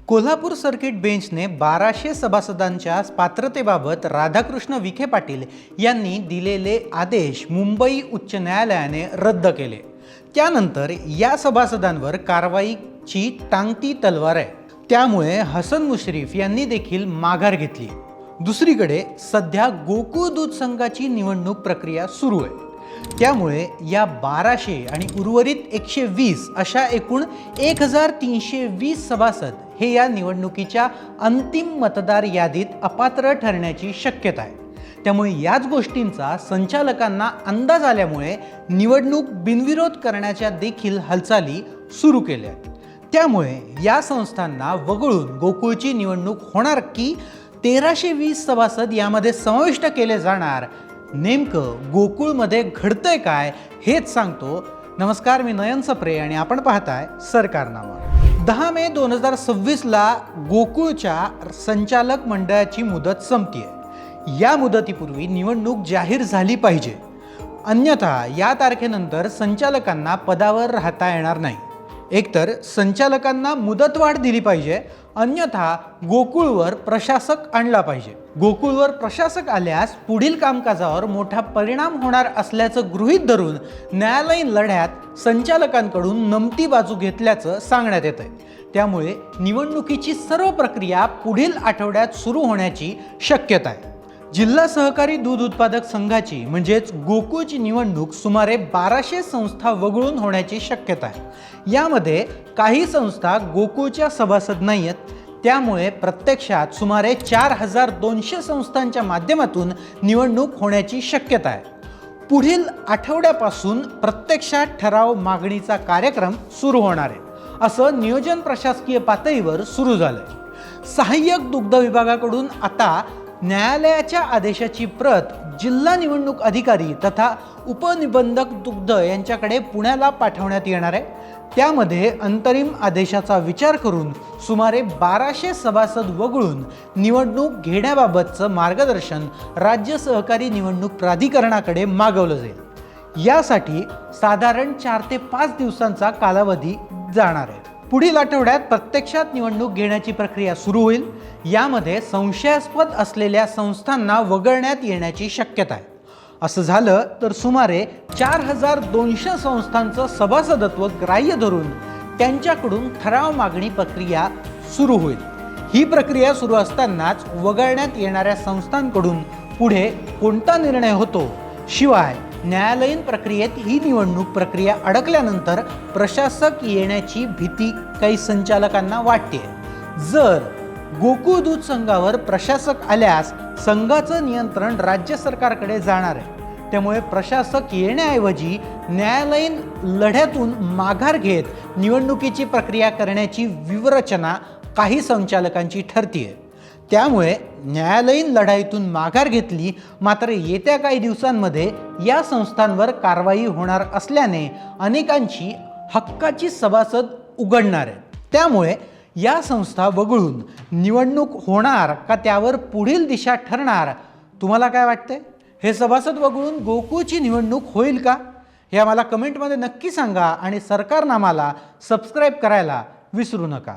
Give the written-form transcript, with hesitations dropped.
Kolhapur circuit बेंचने 1200 सभासदांच्या पात्रतेबाबत राधाकृष्ण विखे पाटील यांनी दिलेले आदेश मुंबई उच्च न्यायालयाने रद्द केले। त्यानंतर या सभासदांवर कारवाईची टांगती तलवार आहे। त्यामुळे हसन मुश्रीफ यांनी देखील माघार घेतली। दुसरीकडे सध्या गोकुळ दूध संघाची निवडणूक प्रक्रिया सुरू आहे। त्यामुळे या 1200 आणि उर्वरित 120 अशा एकूण 1320 सभासद हे या निवडणुकीच्या अंतिम मतदार यादीत अपात्र ठरण्याची शक्यता आहे। त्यामुळे याच गोष्टींचा संचालकांना अंदाज आल्यामुळे निवडणूक बिनविरोध करण्याच्या देखील हालचाली सुरू केल्या आहेत। त्यामुळे या संस्थांना वगळून गोकुळची निवडणूक होणार की 1320 सभासद यामध्ये समाविष्ट केले जाणार, नेमकं गोकुळमध्ये घडतंय काय हेच सांगतो। नमस्कार, मी नयन सप्रे आणि आपण पाहताय सरकारनामा। 10 मे 2026 ला गोकुळच्या संचालक मंडळाची मुदत संपतीये। या मुदतीपूर्वी निवडणूक जाहीर झाली पाहिजे, अन्यथा या तारखेनंतर संचालकांना पदावर राहता येणार नाही। एकतर संचालकांना मुदतवाढ दिली पाहिजे, अन्यथा गोकुळवर प्रशासक आणला पाहिजे। गोकुळवर प्रशासक आल्यास पुढील कामकाजावर मोठा परिणाम होणार असल्याचं गृहीत धरून न्यायालयीन लढ्यात संचालकांकडून नमती बाजू घेतल्याचं सांगण्यात येत आहे। त्यामुळे निवडणुकीची सर्व प्रक्रिया पुढील आठवड्यात सुरू होण्याची शक्यता आहे। जिल्हा सहकारी दूध उत्पादक संघाची म्हणजेच गोकुळची निवडणूक सुमारे 1200 संस्था वगळून होण्याची शक्यता आहे। यामध्ये काही संस्था गोकुळच्या सभासद नाहीत, त्यामुळे प्रत्यक्षात सुमारे 4200 संस्थांच्या माध्यमातून निवडणूक होण्याची शक्यता आहे। पुढील आठवड्यापासून प्रत्यक्षात ठराव मागणीचा कार्यक्रम सुरू होणार आहे, असं नियोजन प्रशासकीय पातळीवर सुरू झालंय। सहाय्यक दुग्ध विभागाकडून आता न्यायालयाच्या आदेशाची प्रत जिल्हा निवडणूक अधिकारी तथा उपनिबंधक दुग्ध यांच्याकडे पुण्याला पाठवण्यात येणार आहे। त्यामध्ये अंतरिम आदेशाचा विचार करून सुमारे 1200 सभासद वगळून निवडणूक घेण्याबाबतचं मार्गदर्शन राज्य सहकारी निवडणूक प्राधिकरणाकडे मागवलं जाईल। यासाठी साधारण 4 ते 5 दिवसांचा कालावधी जाणार आहे। पुढील आठवड्यात प्रत्यक्षात निवडणूक घेण्याची प्रक्रिया सुरू होईल। यामध्ये संशयास्पद असलेल्या संस्थांना वगळण्यात येण्याची शक्यता आहे। असं झालं तर सुमारे 4200 संस्थांचं सभासदत्व ग्राह्य धरून त्यांच्याकडून ठराव मागणी प्रक्रिया सुरू होईल। ही प्रक्रिया सुरू असतानाच वगळण्यात येणाऱ्या संस्थांकडून पुढे कोणता निर्णय होतो, शिवाय न्यायालयीन प्रक्रियेत ही निवडणूक प्रक्रिया अडकल्यानंतर प्रशासक येण्याची भीती काही संचालकांना वाटते। जर गोकुळ दूध संघावर प्रशासक आल्यास संघाचं नियंत्रण राज्य सरकारकडे जाणार आहे। त्यामुळे प्रशासक येण्याऐवजी न्यायालयीन लढ्यातून माघार घेत निवडणुकीची प्रक्रिया करण्याची व्यूहरचना काही संचालकांची ठरतीये। त्यामुळे न्यायालयीन लढाईतून माघार घेतली, मात्र येत्या काही दिवसांमध्ये या संस्थांवर कारवाई होणार असल्याने अनेकांची हक्काची सभासद उघडणार आहेत। त्यामुळे या संस्था वगळून निवडणूक होणार का त्यावर पुढील दिशा ठरणार, तुम्हाला काय वाटतंय? हे सभासद वगळून गोकुळची निवडणूक होईल का, हे आम्हाला कमेंटमध्ये नक्की सांगा आणि सरकारनामाला सबस्क्राईब करायला विसरू नका।